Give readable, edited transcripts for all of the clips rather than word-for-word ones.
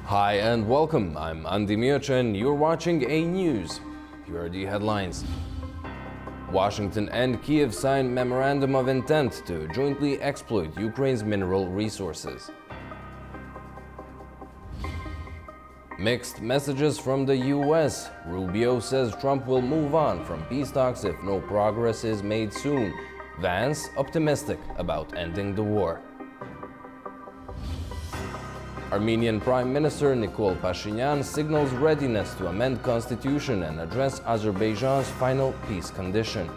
Hi and welcome. I'm Andy Mircha and you're watching A News. Here are the headlines. Washington and Kiev signed memorandum of intent to jointly exploit Ukraine's mineral resources. Mixed messages from the US. Rubio says Trump will move on from peace talks if no progress is made soon. Vance optimistic about ending the war. Armenian Prime Minister Nikol Pashinyan signals readiness to amend constitution and address Azerbaijan's final peace condition.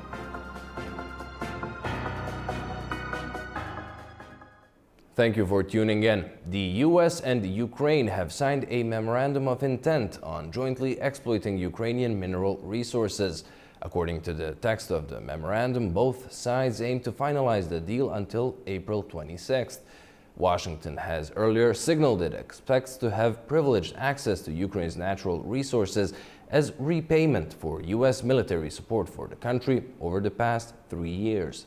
Thank you for tuning in. The US and Ukraine have signed a memorandum of intent on jointly exploiting Ukrainian mineral resources. According to the text of the memorandum, both sides aim to finalize the deal until April 26th. Washington has earlier signaled it expects to have privileged access to Ukraine's natural resources as repayment for US military support for the country over the past 3 years.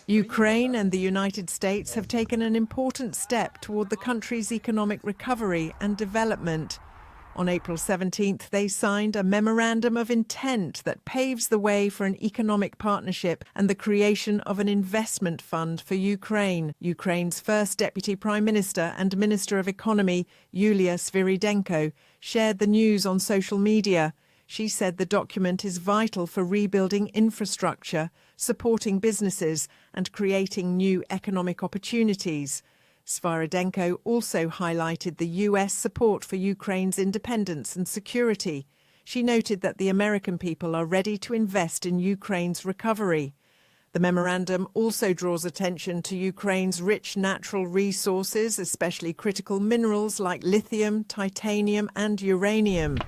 Ukraine and the United States have taken an important step toward the country's economic recovery and development. On April 17th, they signed a memorandum of intent that paves the way for an economic partnership and the creation of an investment fund for Ukraine. Ukraine's first Deputy Prime Minister and Minister of Economy, Yulia Sviridenko, shared the news on social media. She said the document is vital for rebuilding infrastructure, supporting businesses and creating new economic opportunities. Sviridenko also highlighted the US support for Ukraine's independence and security. She noted that the American people are ready to invest in Ukraine's recovery. The memorandum also draws attention to Ukraine's rich natural resources, especially critical minerals like lithium, titanium and uranium.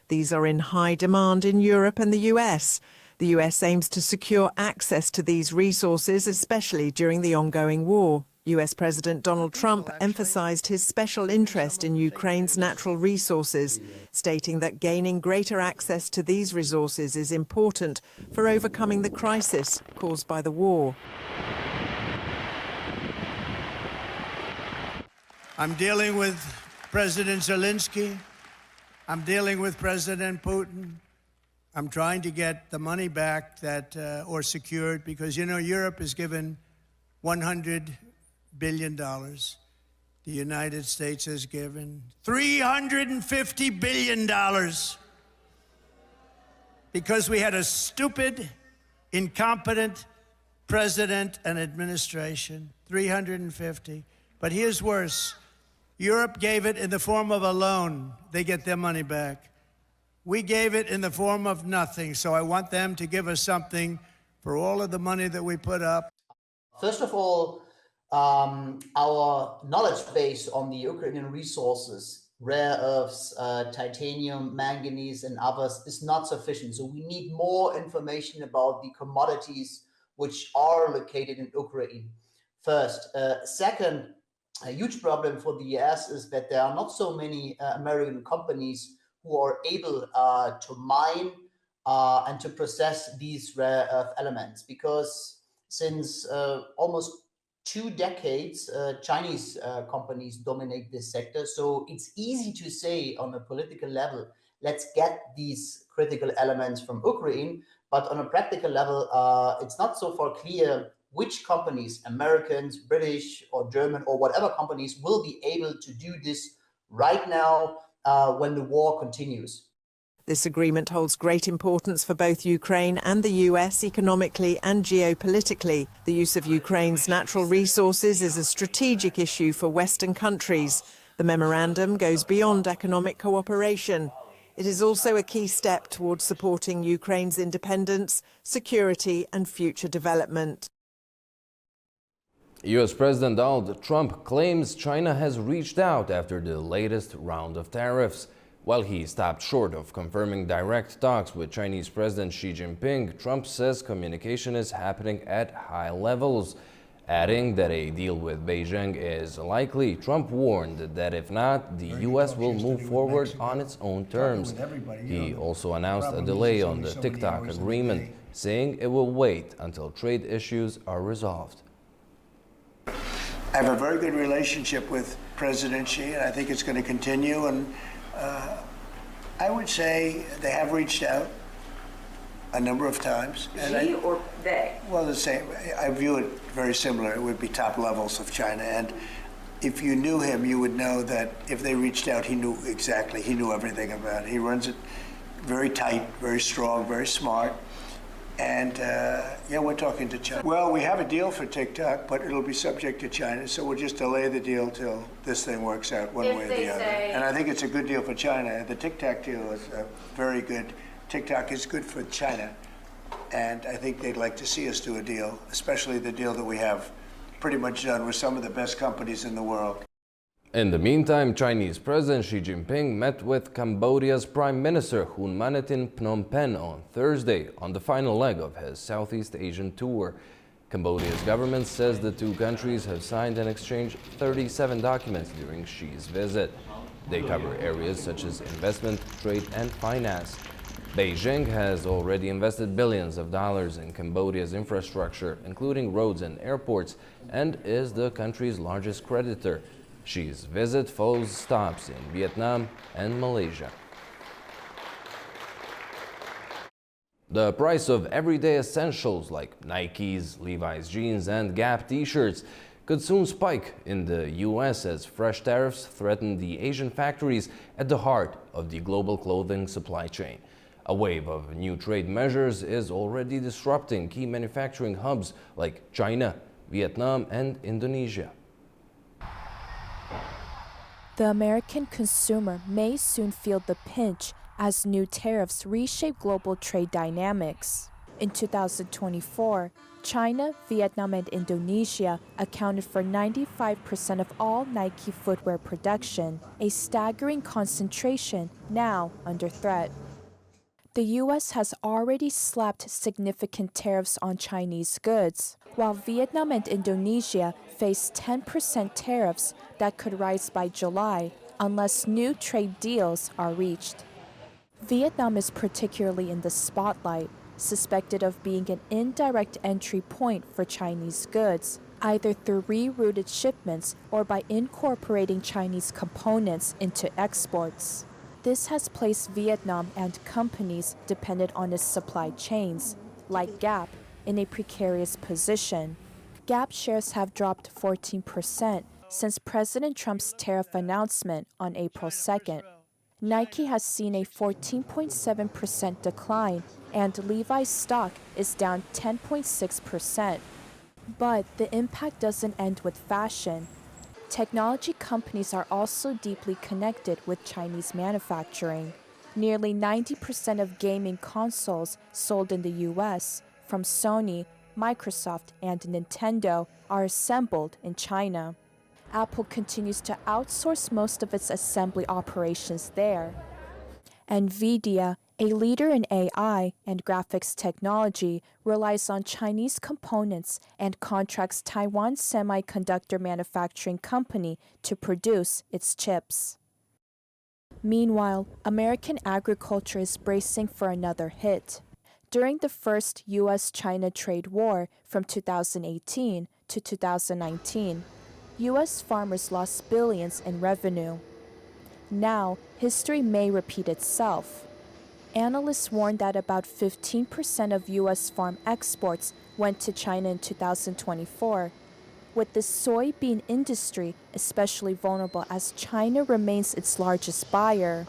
These are in high demand in Europe and the US. The US aims to secure access to these resources, especially during the ongoing war. US President Donald Trump emphasized his special interest in Ukraine's natural resources, stating that gaining greater access to these resources is important for overcoming the crisis caused by the war. I'm dealing with President Zelensky. I'm dealing with President Putin. I'm trying to get the money back that, or secured, because, you know, Europe has given $100 billion. The United States has given $350 billion because we had a stupid, incompetent president and administration. 350. But here's worse. Europe gave it in the form of a loan. They get their money back. We gave it in the form of nothing, so I want them to give us something for all of the money that we put up. First of all, our knowledge base on the Ukrainian resources, rare earths, titanium, manganese, and others, is not sufficient. So we need more information about the commodities which are located in Ukraine. First. Second, a huge problem for the US is that there are not so many American companies who are able to mine and to process these rare earth elements, because since almost 2 decades, Chinese companies dominate this sector. So it's easy to say on a political level, let's get these critical elements from Ukraine, but on a practical level, it's not so far clear which companies, Americans, British or German or whatever companies, will be able to do this right now when the war continues. This agreement holds great importance for both Ukraine and the US economically and geopolitically. The use of Ukraine's natural resources is a strategic issue for Western countries. The memorandum goes beyond economic cooperation. It is also a key step towards supporting Ukraine's independence, security and future development. US President Donald Trump claims China has reached out after the latest round of tariffs. While he stopped short of confirming direct talks with Chinese President Xi Jinping, Trump says communication is happening at high levels. Adding that a deal with Beijing is likely, Trump warned that if not, the US will move forward on its own terms. He also announced a delay on the TikTok agreement, saying it will wait until trade issues are resolved. I have a very good relationship with President Xi, and I think it's going to continue. And I would say they have reached out a number of times. Xi or they? Well, the same. I view it very similar. It would be top levels of China. And if you knew him, you would know that if they reached out, he knew exactly. He knew everything about it. He runs it very tight, very strong, very smart. And yeah, we're talking to China. Well, we have a deal for TikTok, but it'll be subject to China. So we'll just delay the deal till this thing works out one way or the other. And I think it's a good deal for China. The TikTok deal is very good. TikTok is good for China. And I think they'd like to see us do a deal, especially the deal that we have pretty much done with some of the best companies in the world. In the meantime, Chinese President Xi Jinping met with Cambodia's Prime Minister Hun Manet in Phnom Penh on Thursday on the final leg of his Southeast Asian tour. Cambodia's government says the two countries have signed and exchanged 37 documents during Xi's visit. They cover areas such as investment, trade, and finance. Beijing has already invested billions of dollars in Cambodia's infrastructure, including roads and airports, and is the country's largest creditor. Xi's visit follows stops in Vietnam and Malaysia. The price of everyday essentials like Nikes, Levi's jeans, and Gap t-shirts could soon spike in the U.S. as fresh tariffs threaten the Asian factories at the heart of the global clothing supply chain. A wave of new trade measures is already disrupting key manufacturing hubs like China, Vietnam, and Indonesia. The American consumer may soon feel the pinch as new tariffs reshape global trade dynamics. In 2024, China, Vietnam, and Indonesia accounted for 95% of all Nike footwear production, a staggering concentration now under threat. The U.S. has already slapped significant tariffs on Chinese goods, while Vietnam and Indonesia face 10% tariffs that could rise by July unless new trade deals are reached. Vietnam is particularly in the spotlight, suspected of being an indirect entry point for Chinese goods, either through rerouted shipments or by incorporating Chinese components into exports. This has placed Vietnam and companies dependent on its supply chains, like Gap, in a precarious position. Gap shares have dropped 14% since President Trump's tariff announcement on April 2nd. Nike has seen a 14.7% decline, and Levi's stock is down 10.6%. But the impact doesn't end with fashion. Technology companies are also deeply connected with Chinese manufacturing. Nearly 90% of gaming consoles sold in the US, from Sony, Microsoft, and Nintendo, are assembled in China. Apple continues to outsource most of its assembly operations there. NVIDIA, a leader in AI and graphics technology, relies on Chinese components and contracts Taiwan's semiconductor manufacturing company to produce its chips. Meanwhile, American agriculture is bracing for another hit. During the first U.S.-China trade war from 2018 to 2019, U.S. farmers lost billions in revenue. Now, history may repeat itself. Analysts warn that about 15% of U.S. farm exports went to China in 2024, with the soybean industry especially vulnerable as China remains its largest buyer.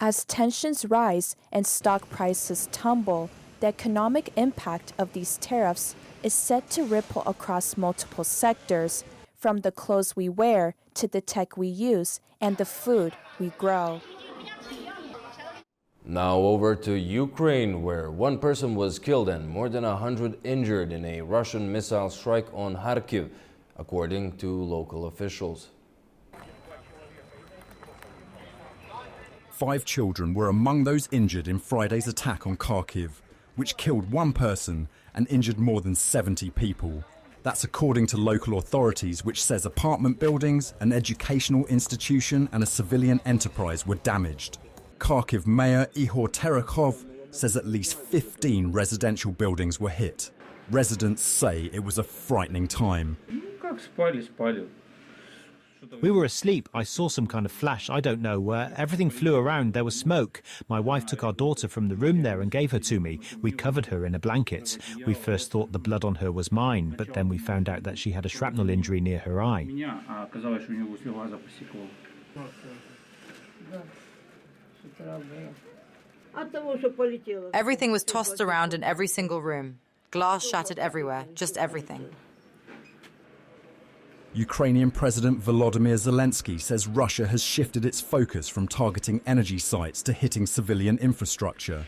As tensions rise and stock prices tumble, the economic impact of these tariffs is set to ripple across multiple sectors, from the clothes we wear to the tech we use and the food we grow. Now over to Ukraine, where one person was killed and more than 100 injured in a Russian missile strike on Kharkiv, according to local officials. 5 children were among those injured in Friday's attack on Kharkiv, which killed one person and injured more than 70 people. That's according to local authorities, which says apartment buildings, an educational institution and a civilian enterprise were damaged. Kharkiv Mayor Ihor Terekhov says at least 15 residential buildings were hit. Residents say it was a frightening time. Так, спали. We were asleep. I saw some kind of flash, I don't know, where everything flew around. There was smoke. My wife took our daughter from the room there and gave her to me. We covered her in a blanket. We first thought the blood on her was mine, but then we found out that she had a shrapnel injury near her eye. Меня, а оказалось, что у него возле глаза посекло. Everything was tossed around in every single room. Glass shattered everywhere, just everything. Ukrainian President Volodymyr Zelensky says Russia has shifted its focus from targeting energy sites to hitting civilian infrastructure.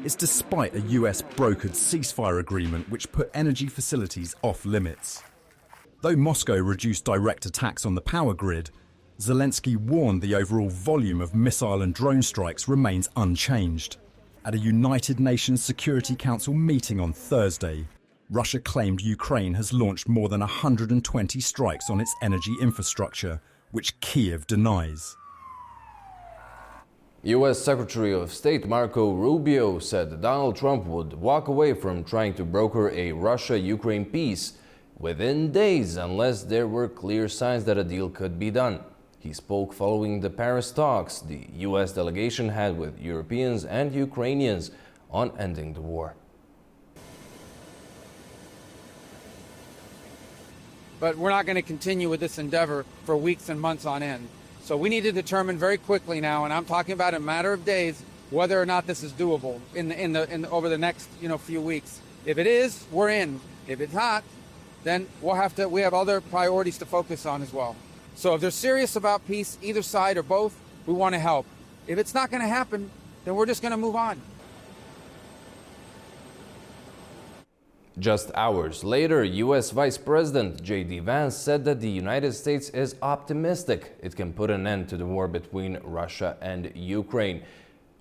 It's despite a US brokered ceasefire agreement which put energy facilities off limits. Though Moscow reduced direct attacks on the power grid, Zelensky warned the overall volume of missile and drone strikes remains unchanged. At a United Nations Security Council meeting on Thursday, Russia claimed Ukraine has launched more than 120 strikes on its energy infrastructure, which Kyiv denies. U.S. Secretary of State Marco Rubio said that Donald Trump would walk away from trying to broker a Russia-Ukraine peace within days unless there were clear signs that a deal could be done. He spoke following the Paris talks the U.S. delegation had with Europeans and Ukrainians on ending the war. But we're not going to continue with this endeavor for weeks and months on end. So we need to determine very quickly now, and I'm talking about in a matter of days, whether or not this is doable over the next few weeks. If it is, we're in. If it's not, then we have other priorities to focus on as well. So if they're serious about peace, either side or both, we want to help. If it's not going to happen, then we're just going to move on. Just hours later, U.S. Vice President J.D. Vance said that the United States is optimistic it can put an end to the war between Russia and Ukraine.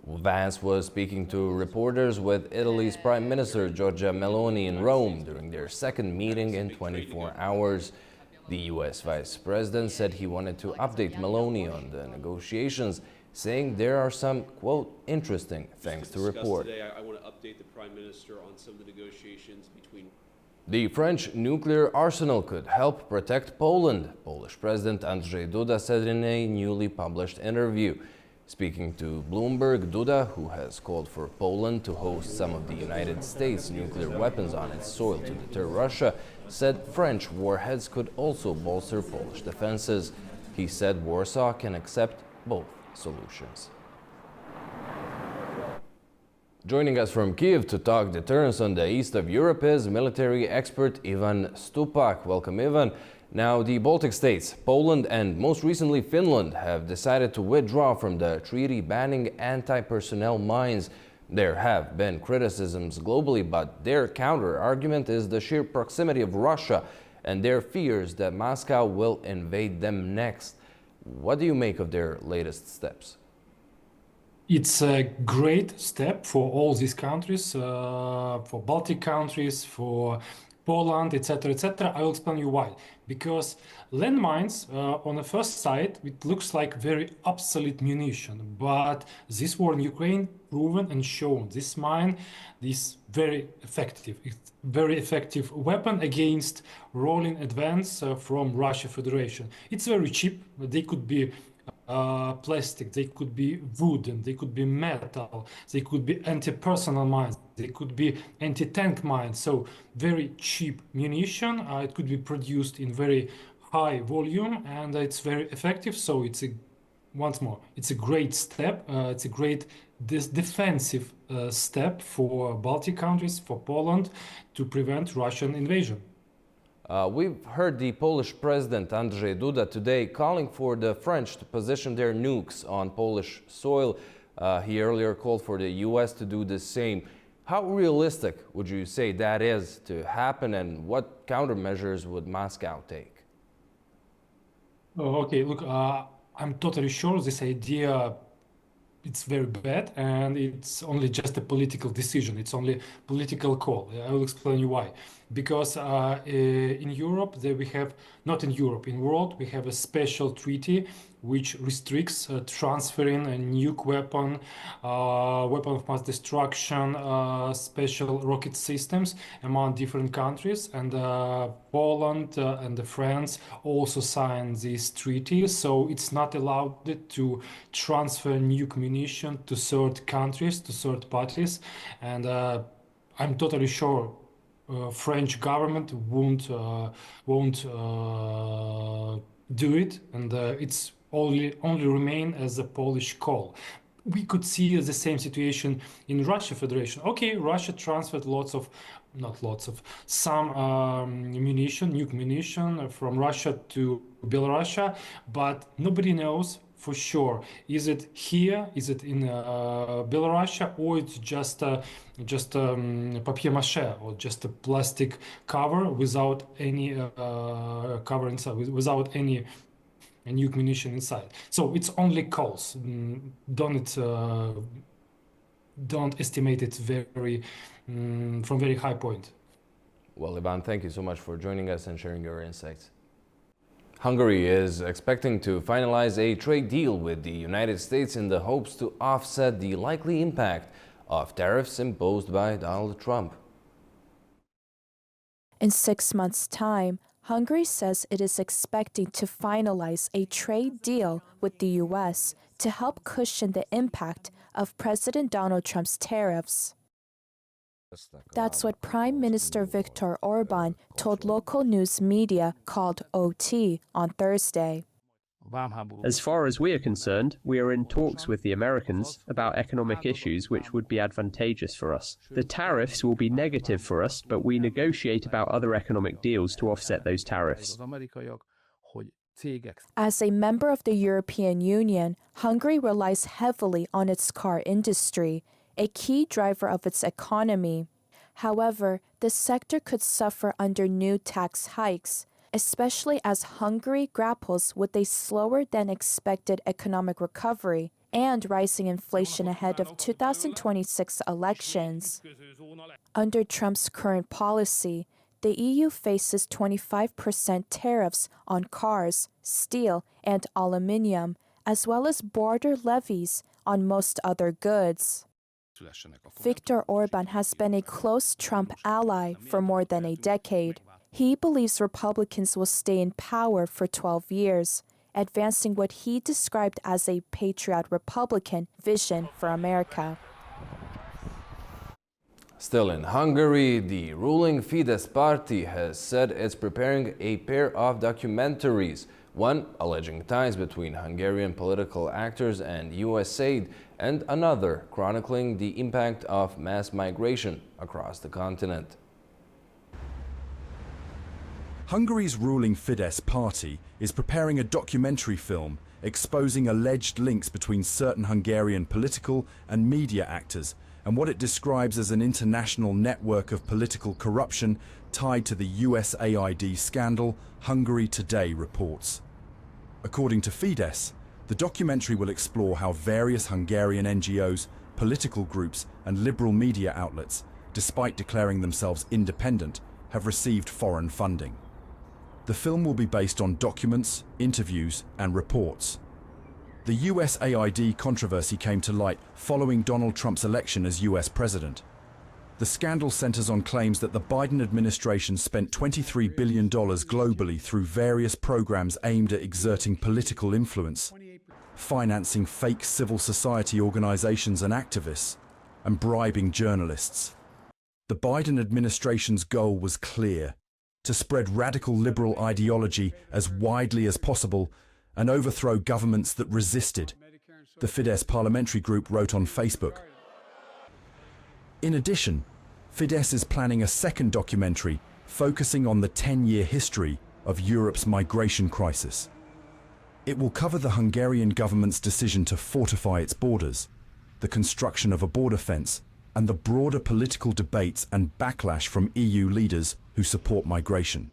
Vance was speaking to reporters with Italy's Prime Minister Giorgia Meloni in Rome during their second meeting in 24 hours. The U.S. Vice President said he wanted to update Meloni on the negotiations, saying there are some, quote, interesting things to report. Today, I want to update the Prime Minister on some of the negotiations between. The French nuclear arsenal could help protect Poland, Polish President Andrzej Duda said in a newly published interview. Speaking to Bloomberg, Duda, who has called for Poland to host some of the United States' nuclear weapons on its soil to deter Russia, said French warheads could also bolster Polish defenses. He said Warsaw can accept both solutions. Joining us from Kyiv to talk deterrence on the east of Europe is military expert Ivan Stupak. Welcome, Ivan. Now, the Baltic states, Poland and most recently Finland have decided to withdraw from the treaty banning anti-personnel mines. There have been criticisms globally, but their counter-argument is the sheer proximity of Russia and their fears that Moscow will invade them next. What do you make of their latest steps? It's a great step for all these countries, for Baltic countries, for Poland, etc., etc. I will explain you why. Because landmines, on the first sight, it looks like very obsolete munition, but this war in Ukraine proven and shown this mine is very effective. It's very effective weapon against rolling advance from Russia Federation. It's very cheap. They could be plastic, they could be wooden, they could be metal, they could be anti-personnel mines, they could be anti-tank mines. So very cheap munition. It could be produced in very high volume and it's very effective. So it's once more, it's a great step. It's a great defensive step for Baltic countries, for Poland, to prevent Russian invasion. We've heard the Polish President Andrzej Duda today calling for the French to position their nukes on Polish soil. He earlier called for the U.S. to do the same. How realistic would you say that is to happen, and what countermeasures would Moscow take? Okay, look, I'm totally sure this idea it's very bad and it's only just a political decision. It's only political call. I will explain you why. Because in Europe, we have, not in Europe, in world, we have a special treaty which restricts transferring a nuke weapon, weapon of mass destruction, special rocket systems among different countries. And Poland and France also signed this treaty, so it's not allowed to transfer nuke munition to third countries, to third parties. And I'm totally sure French government won't do it, and it's only remain as a Polish call. We could see the same situation in Russia Federation. Okay, Russia transferred some nuke munition from Russia to Belarus, but nobody knows for sure. Is it here? Is it in Belarus, or it's just papier mâché, or just a plastic cover without any cover inside, without any nuke munition inside? So it's only calls. Don't estimate it from very high point. Well, Ivan, thank you so much for joining us and sharing your insights. Hungary is expecting to finalize a trade deal with the United States in the hopes to offset the likely impact of tariffs imposed by Donald Trump. In 6 months' time, Hungary says it is expecting to finalize a trade deal with the U.S. to help cushion the impact of President Donald Trump's tariffs. That's what Prime Minister Viktor Orban told local news media called OT on Thursday. As far as we are concerned, we are in talks with the Americans about economic issues which would be advantageous for us. The tariffs will be negative for us, but we negotiate about other economic deals to offset those tariffs. As a member of the European Union, Hungary relies heavily on its car industry, a key driver of its economy. However, the sector could suffer under new tax hikes, especially as Hungary grapples with a slower than expected economic recovery and rising inflation ahead of 2026 elections. Under Trump's current policy, the EU faces 25% tariffs on cars, steel, and aluminium, as well as border levies on most other goods. Viktor Orban has been a close Trump ally for more than a decade. He believes Republicans will stay in power for 12 years, advancing what he described as a patriot Republican vision for America. Still in Hungary, the ruling Fidesz party has said it's preparing a pair of documentaries, one alleging ties between Hungarian political actors and US aid, and another chronicling the impact of mass migration across the continent. Hungary's ruling Fidesz party is preparing a documentary film exposing alleged links between certain Hungarian political and media actors and what it describes as an international network of political corruption tied to the USAID scandal, Hungary Today reports. According to Fidesz, the documentary will explore how various Hungarian NGOs, political groups and liberal media outlets, despite declaring themselves independent, have received foreign funding. The film will be based on documents, interviews and reports. The USAID controversy came to light following Donald Trump's election as US president. The scandal centers on claims that the Biden administration spent $23 billion globally through various programs aimed at exerting political influence, financing fake civil society organizations and activists, and bribing journalists. The Biden administration's goal was clear: to spread radical liberal ideology as widely as possible and overthrow governments that resisted, the Fidesz parliamentary group wrote on Facebook. In addition, Fidesz is planning a second documentary focusing on the 10-year history of Europe's migration crisis. It will cover the Hungarian government's decision to fortify its borders, the construction of a border fence, and the broader political debates and backlash from EU leaders who support migration.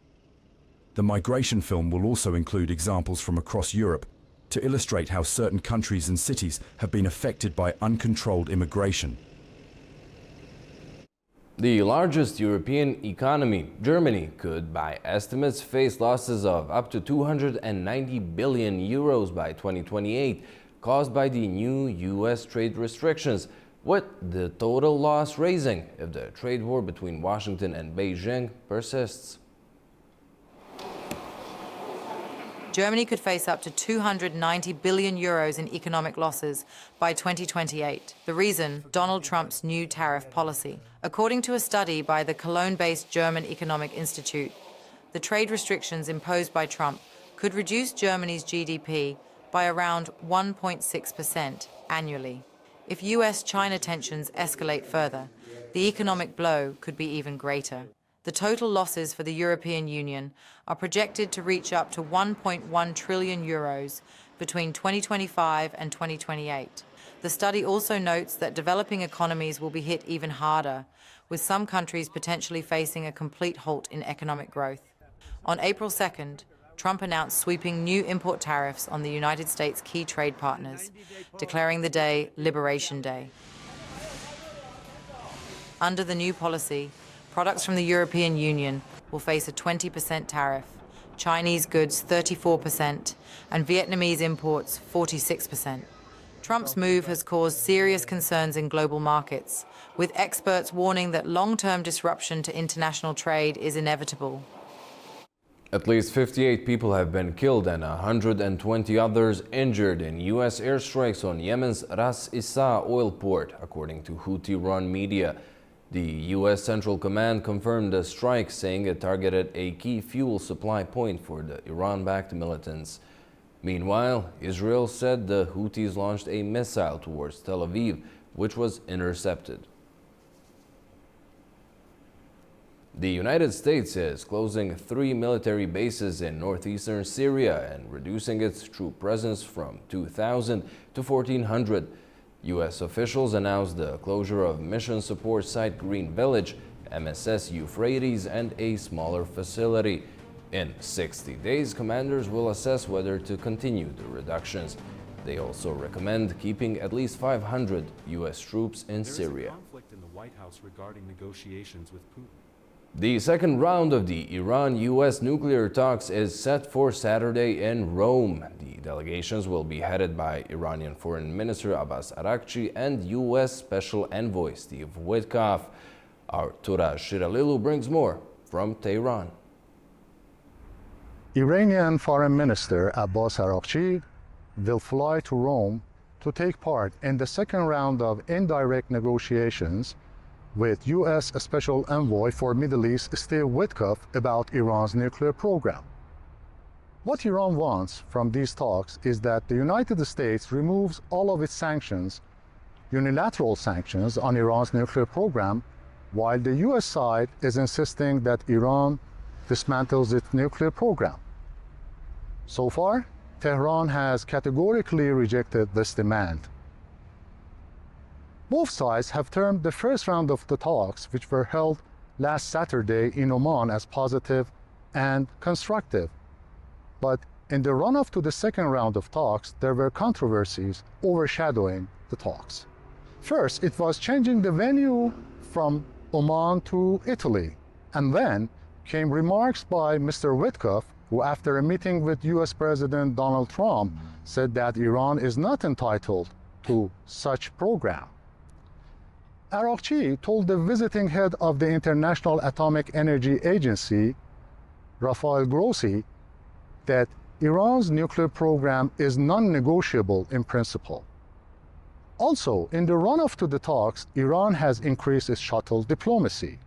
The migration film will also include examples from across Europe to illustrate how certain countries and cities have been affected by uncontrolled immigration. The largest European economy, Germany, could, by estimates, face losses of up to 290 billion euros by 2028, caused by the new US trade restrictions, with the total loss raising if the trade war between Washington and Beijing persists. Germany could face up to 290 billion euros in economic losses by 2028. The reason? Donald Trump's new tariff policy. According to a study by the Cologne-based German Economic Institute, the trade restrictions imposed by Trump could reduce Germany's GDP by around 1.6% annually. If US-China tensions escalate further, the economic blow could be even greater. The total losses for the European Union are projected to reach up to 1.1 trillion euros between 2025 and 2028. The study also notes that developing economies will be hit even harder, with some countries potentially facing a complete halt in economic growth. On April 2nd, Trump announced sweeping new import tariffs on the United States' key trade partners, declaring the day Liberation Day. Under the new policy, products from the European Union will face a 20% tariff, Chinese goods 34%, and Vietnamese imports 46%. Trump's move has caused serious concerns in global markets, with experts warning that long-term disruption to international trade is inevitable. At least 58 people have been killed and 120 others injured in U.S. airstrikes on Yemen's Ras Issa oil port, according to Houthi-run media. The U.S. Central Command confirmed the strike, saying it targeted a key fuel supply point for the Iran-backed militants. Meanwhile, Israel said the Houthis launched a missile towards Tel Aviv, which was intercepted. The United States is closing 3 military bases in northeastern Syria and reducing its troop presence from 2,000 to 1,400. U.S. officials announced the closure of mission support site Green Village, MSS Euphrates, and a smaller facility. In 60 days, commanders will assess whether to continue the reductions. They also recommend keeping at least 500 U.S. troops in Syria. Conflict in the White House regarding negotiations with Putin. The second round of the Iran-U.S. nuclear talks is set for Saturday in Rome. The delegations will be headed by Iranian Foreign Minister Abbas Araghchi and U.S. Special Envoy Steve Witkoff. Our Turaj Shiralilu brings more from Tehran. Iranian Foreign Minister Abbas Araghchi will fly to Rome to take part in the second round of indirect negotiations with U.S. Special Envoy for Middle East Steve Witkoff about Iran's nuclear program. What Iran wants from these talks is that the United States removes all of its sanctions, unilateral sanctions on Iran's nuclear program, while the U.S. side is insisting that Iran dismantles its nuclear program. So far, Tehran has categorically rejected this demand. Both sides have termed the first round of the talks, which were held last Saturday in Oman, as positive and constructive. But in the run-up to the second round of talks, there were controversies overshadowing the talks. First, it was changing the venue from Oman to Italy. And then came remarks by Mr. Witkoff, who after a meeting with US President Donald Trump said that Iran is not entitled to such program. Araghchi told the visiting head of the International Atomic Energy Agency, Rafael Grossi, that Iran's nuclear program is non-negotiable in principle. Also, in the run-up to the talks, Iran has increased its shuttle diplomacy.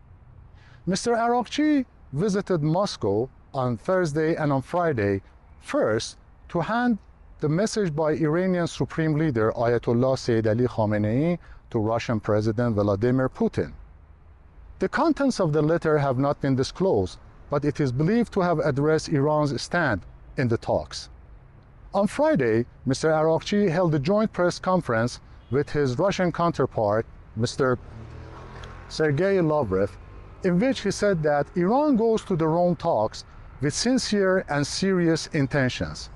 Mr. Araghchi visited Moscow on Thursday and on Friday, first to hand the message by Iranian Supreme Leader Ayatollah Sayyid Ali Khamenei to Russian President Vladimir Putin. The contents of the letter have not been disclosed, but it is believed to have addressed Iran's stand in the talks. On Friday, Mr. Araghchi held a joint press conference with his Russian counterpart, Mr. Sergei Lavrov, in which he said that Iran goes to the Rome talks with sincere and serious intentions.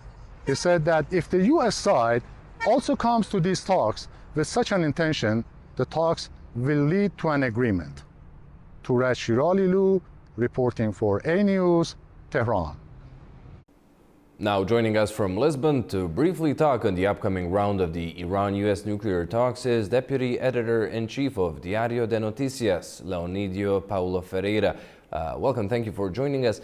He said that if the US side also comes to these talks with such an intention, the talks will lead to an agreement. Turaj Shiralilu, reporting for A News, Tehran. Now joining us from Lisbon to briefly talk on the upcoming round of the Iran-US nuclear talks is Deputy Editor-in-Chief of Diario de Noticias, Leonidio Paulo Ferreira. Welcome, thank you for joining us.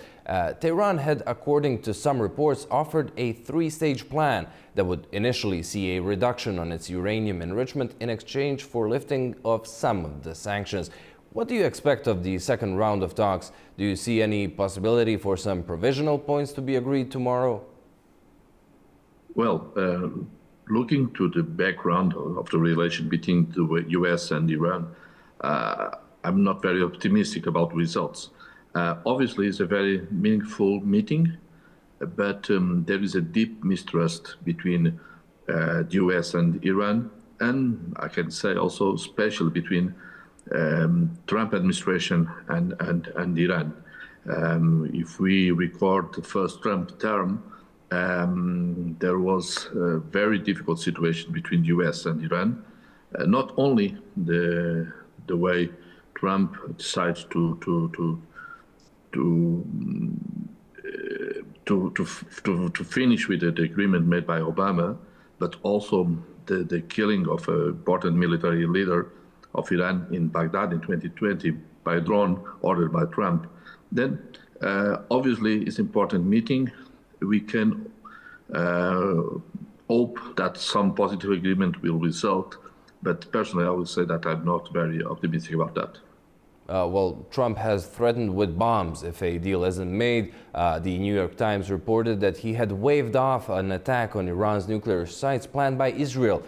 Tehran had, according to some reports, offered a three-stage plan that would initially see a reduction on its uranium enrichment in exchange for lifting of some of the sanctions. What do you expect of the second round of talks? Do you see any possibility for some provisional points to be agreed tomorrow? Well, looking to the background of the relation between the US and Iran, I'm not very optimistic about results. Obviously, it's a very meaningful meeting, but there is a deep mistrust between the US and Iran, and I can say also especially between Trump administration and Iran. If we record the first Trump term, there was a very difficult situation between the US and Iran. Not only the way Trump decides to finish with the agreement made by Obama, but also the killing of an important military leader of Iran in Baghdad in 2020 by a drone ordered by Trump. Then, obviously, it's an important meeting. We can hope that some positive agreement will result, but personally, I would say that I'm not very optimistic about that. Well, Trump has threatened with bombs if a deal isn't made. The New York Times reported that he had waved off an attack on Iran's nuclear sites planned by Israel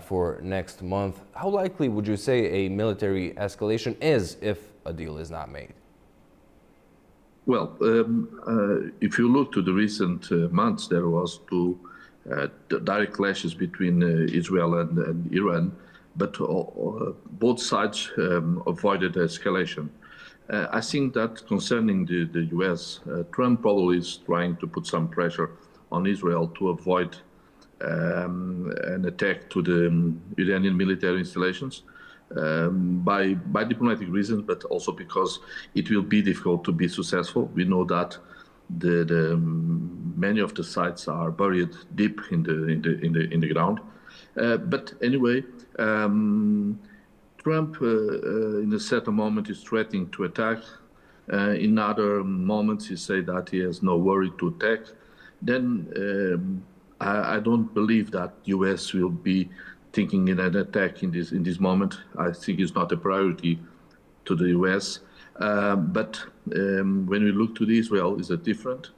for next month. How likely would you say a military escalation is if a deal is not made? Well, if you look to the recent months, there was two direct clashes between Israel and Iran, but both sides avoided escalation. I think that concerning the US, Trump probably is trying to put some pressure on Israel to avoid an attack to the Iranian military installations by diplomatic reasons, but also because it will be difficult to be successful. We know that many of the sites are buried deep in the ground. But anyway, Trump in a certain moment is threatening to attack. In other moments, he said that he has no worry to attack. Then I don't believe that US will be thinking in an attack in this moment. I think it's not a priority to the US. But when we look to Israel, it's a different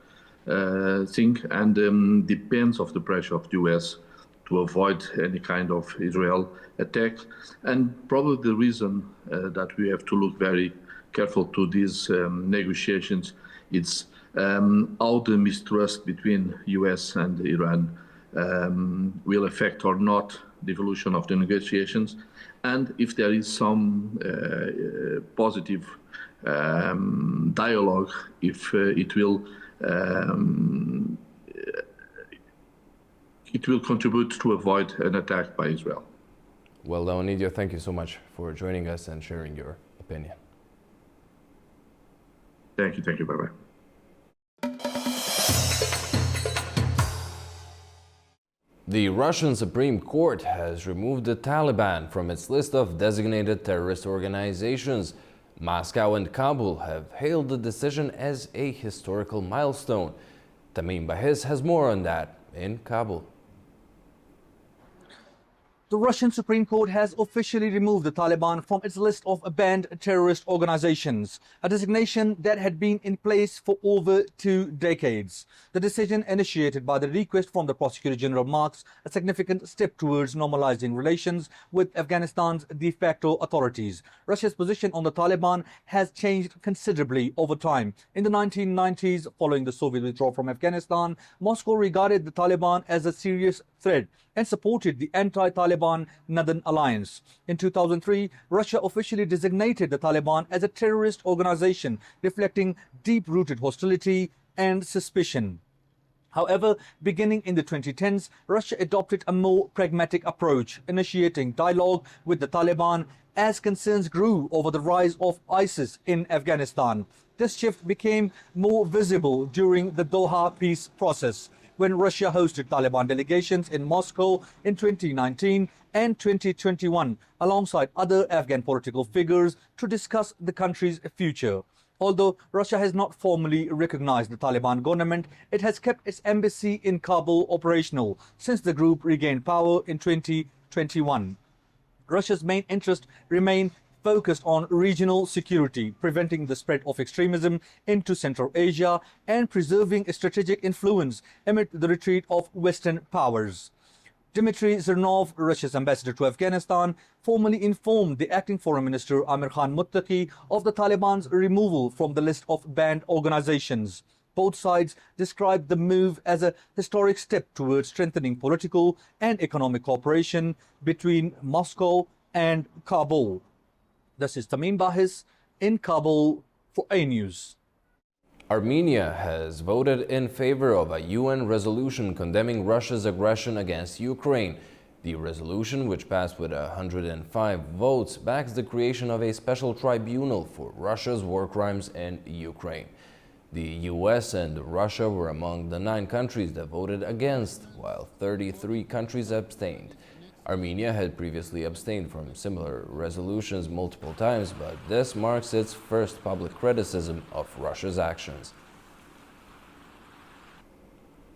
thing, and depends of the pressure of the US to avoid any kind of Israel attack. And probably the reason that we have to look very careful to these negotiations is how the mistrust between US and Iran will affect or not the evolution of the negotiations, and if there is some positive dialogue, if it will contribute to avoid an attack by Israel. Well, Leonidio, thank you so much for joining us and sharing your opinion. Thank you, bye-bye. The Russian Supreme Court has removed the Taliban from its list of designated terrorist organizations. Moscow and Kabul have hailed the decision as a historical milestone. Tamim Bahiz has more on that in Kabul. The Russian Supreme Court has officially removed the Taliban from its list of banned terrorist organizations, a designation that had been in place for over 2 decades. The decision, initiated by the request from the Prosecutor General, marks a significant step towards normalizing relations with Afghanistan's de facto authorities. Russia's position on the Taliban has changed considerably over time. In the 1990s, following the Soviet withdrawal from Afghanistan, Moscow regarded the Taliban as a serious threat and supported the anti-Taliban Northern Alliance. In 2003, Russia officially designated the Taliban as a terrorist organization, reflecting deep-rooted hostility and suspicion. However, beginning in the 2010s, Russia adopted a more pragmatic approach, initiating dialogue with the Taliban as concerns grew over the rise of ISIS in Afghanistan. This shift became more visible during the Doha peace process, when Russia hosted Taliban delegations in Moscow in 2019 and 2021, alongside other Afghan political figures to discuss the country's future. Although Russia has not formally recognized the Taliban government, it has kept its embassy in Kabul operational since the group regained power in 2021. Russia's main interests remain focused on regional security, preventing the spread of extremism into Central Asia and preserving a strategic influence amid the retreat of Western powers. Dmitry Zernov, Russia's ambassador to Afghanistan, formally informed the acting foreign minister Amir Khan Muttaqi of the Taliban's removal from the list of banned organizations. Both sides described the move as a historic step towards strengthening political and economic cooperation between Moscow and Kabul. This is Tamim Bahis in Kabul for A News. Armenia has voted in favor of a UN resolution condemning Russia's aggression against Ukraine. The resolution, which passed with 105 votes, backs the creation of a special tribunal for Russia's war crimes in Ukraine. The US and Russia were among the 9 countries that voted against, while 33 countries abstained. Armenia had previously abstained from similar resolutions multiple times, but this marks its first public criticism of Russia's actions.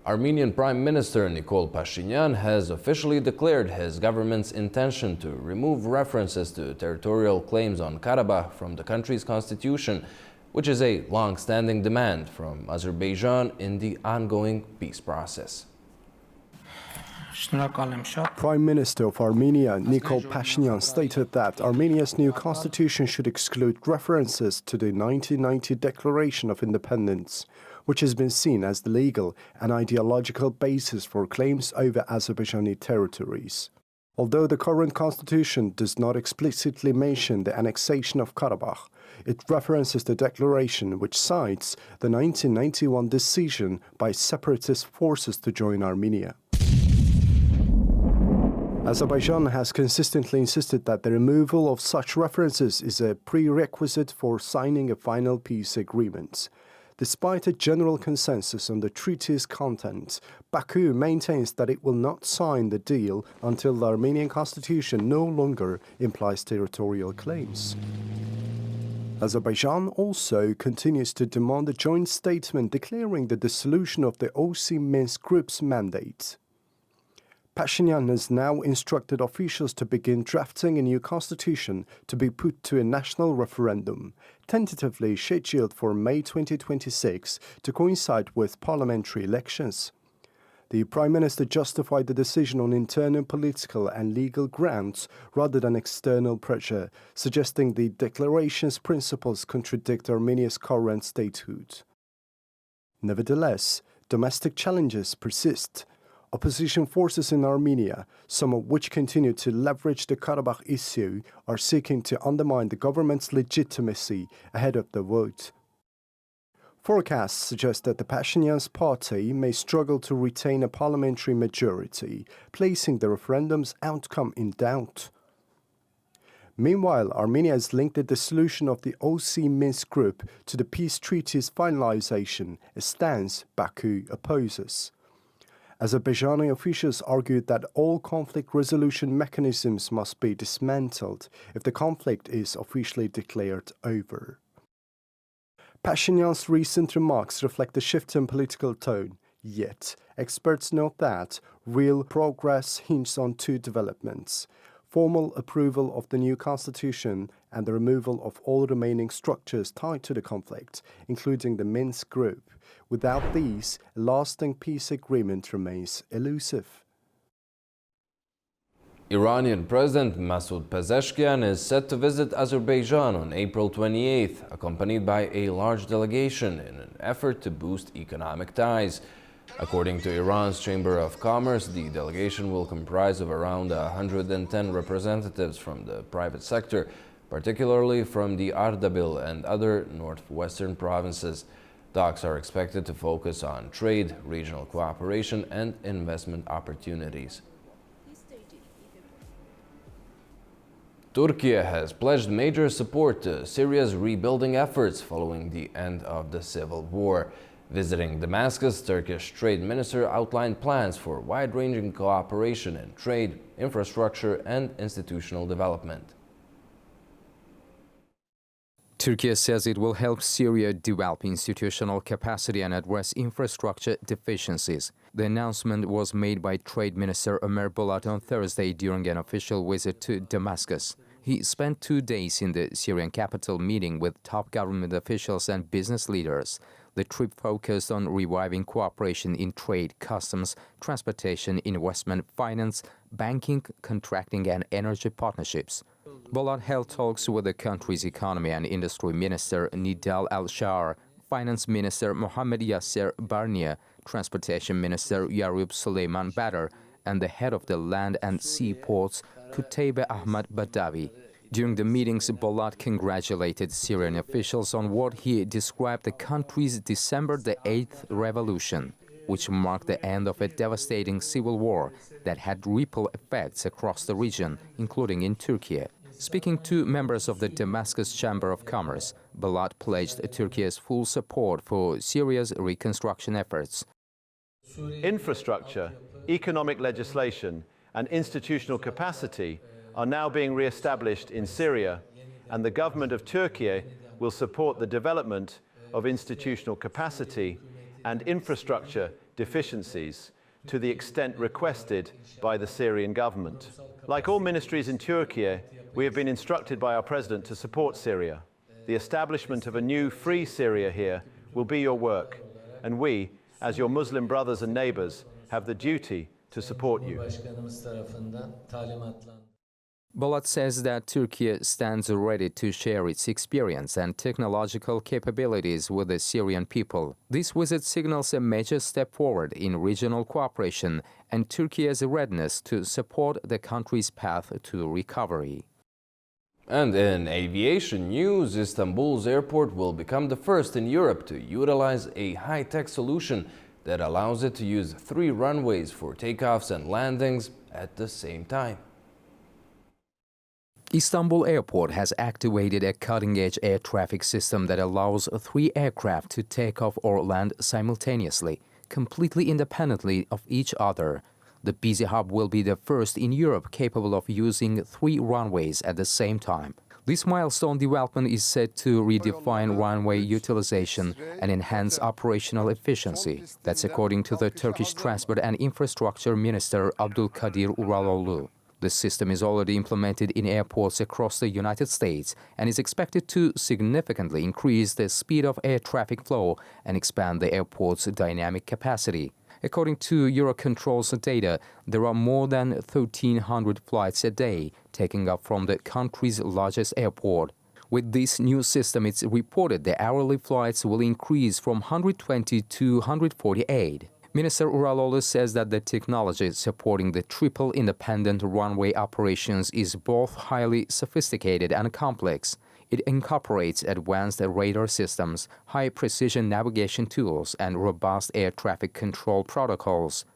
Armenian Prime Minister Nikol Pashinyan has officially declared his government's intention to remove references to territorial claims on Karabakh from the country's constitution, which is a long-standing demand from Azerbaijan in the ongoing peace process. Prime Minister of Armenia Nikol Pashinyan stated that Armenia's new constitution should exclude references to the 1990 Declaration of Independence, which has been seen as the legal and ideological basis for claims over Azerbaijani territories. Although the current constitution does not explicitly mention the annexation of Karabakh, it references the declaration which cites the 1991 decision by separatist forces to join Armenia. Azerbaijan has consistently insisted that the removal of such references is a prerequisite for signing a final peace agreement. Despite a general consensus on the treaty's content, Baku maintains that it will not sign the deal until the Armenian constitution no longer implies territorial claims. Azerbaijan also continues to demand a joint statement declaring the dissolution of the OC Minsk Group's mandate. Pashinyan has now instructed officials to begin drafting a new constitution to be put to a national referendum, tentatively scheduled for May 2026 to coincide with parliamentary elections. The Prime Minister justified the decision on internal political and legal grounds rather than external pressure, suggesting the declaration's principles contradict Armenia's current statehood. Nevertheless, domestic challenges persist. Opposition forces in Armenia, some of which continue to leverage the Karabakh issue, are seeking to undermine the government's legitimacy ahead of the vote. Forecasts suggest that the Pashinyan's party may struggle to retain a parliamentary majority, placing the referendum's outcome in doubt. Meanwhile, Armenia has linked the dissolution of the OC Minsk Group to the peace treaty's finalization, a stance Baku opposes. Azerbaijani officials argued that all conflict resolution mechanisms must be dismantled if the conflict is officially declared over. Pashinyan's recent remarks reflect a shift in political tone, yet experts note that real progress hinges on 2 developments: formal approval of the new constitution and the removal of all remaining structures tied to the conflict, including the Minsk Group. Without these, a lasting peace agreement remains elusive. Iranian President Masoud Pezeshkian is set to visit Azerbaijan on April 28th, accompanied by a large delegation in an effort to boost economic ties. According to Iran's Chamber of Commerce, the delegation will comprise of around 110 representatives from the private sector, particularly from the Ardabil and other northwestern provinces. Talks are expected to focus on trade, regional cooperation, and investment opportunities. Turkey has pledged major support to Syria's rebuilding efforts following the end of the civil war. Visiting Damascus, Turkish Trade Minister outlined plans for wide-ranging cooperation in trade, infrastructure, and institutional development. Turkey says it will help Syria develop institutional capacity and address infrastructure deficiencies. The announcement was made by Trade Minister Ömer Bolat on Thursday during an official visit to Damascus. He spent 2 days in the Syrian capital meeting with top government officials and business leaders. The trip focused on reviving cooperation in trade, customs, transportation, investment, finance, banking, contracting, and energy partnerships. Bolat held talks with the country's economy and industry minister Nidal Al-Shar, finance minister Mohammed Yasser Barnia, transportation minister Yarub Suleiman Badr, and the head of the land and sea ports Kutaybe Ahmad Badawi. During the meetings, Bolat congratulated Syrian officials on what he described the country's December the 8th revolution, which marked the end of a devastating civil war that had ripple effects across the region, including in Turkey. Speaking to members of the Damascus Chamber of Commerce, Bolat pledged Turkey's full support for Syria's reconstruction efforts. Infrastructure, economic legislation, and institutional capacity are now being re-established in Syria, and the government of Turkey will support the development of institutional capacity and infrastructure deficiencies to the extent requested by the Syrian government. Like all ministries in Turkey, we have been instructed by our president to support Syria. The establishment of a new free Syria here will be your work, and we, as your Muslim brothers and neighbors, have the duty to support you. Bolat says that Turkey stands ready to share its experience and technological capabilities with the Syrian people. This visit signals a major step forward in regional cooperation and Turkey's readiness to support the country's path to recovery. And in aviation news, Istanbul's airport will become the first in Europe to utilize a high-tech solution that allows it to use 3 runways for takeoffs and landings at the same time. Istanbul Airport has activated a cutting-edge air traffic system that allows 3 aircraft to take off or land simultaneously, completely independently of each other. The busy hub will be the first in Europe capable of using 3 runways at the same time. This milestone development is set to redefine runway utilization and enhance operational efficiency. That's according to the Turkish Transport and Infrastructure Minister Abdulkadir Uraloğlu. The system is already implemented in airports across the United States and is expected to significantly increase the speed of air traffic flow and expand the airport's dynamic capacity. According to Eurocontrol's data, there are more than 1,300 flights a day taking off from the country's largest airport. With this new system, it's reported the hourly flights will increase from 120 to 148. Minister Uraloğlu says that the technology supporting the triple independent runway operations is both highly sophisticated and complex. It incorporates advanced radar systems, high-precision navigation tools, and robust air traffic control protocols.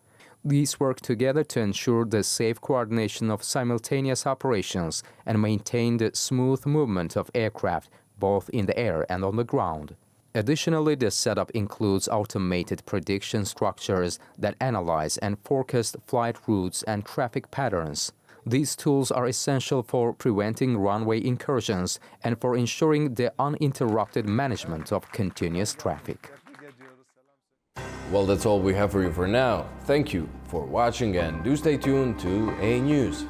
These work together to ensure the safe coordination of simultaneous operations and maintain the smooth movement of aircraft both in the air and on the ground. Additionally, the setup includes automated prediction structures that analyze and forecast flight routes and traffic patterns. These tools are essential for preventing runway incursions and for ensuring the uninterrupted management of continuous traffic. Well, that's all we have for you for now. Thank you for watching and do stay tuned to A News.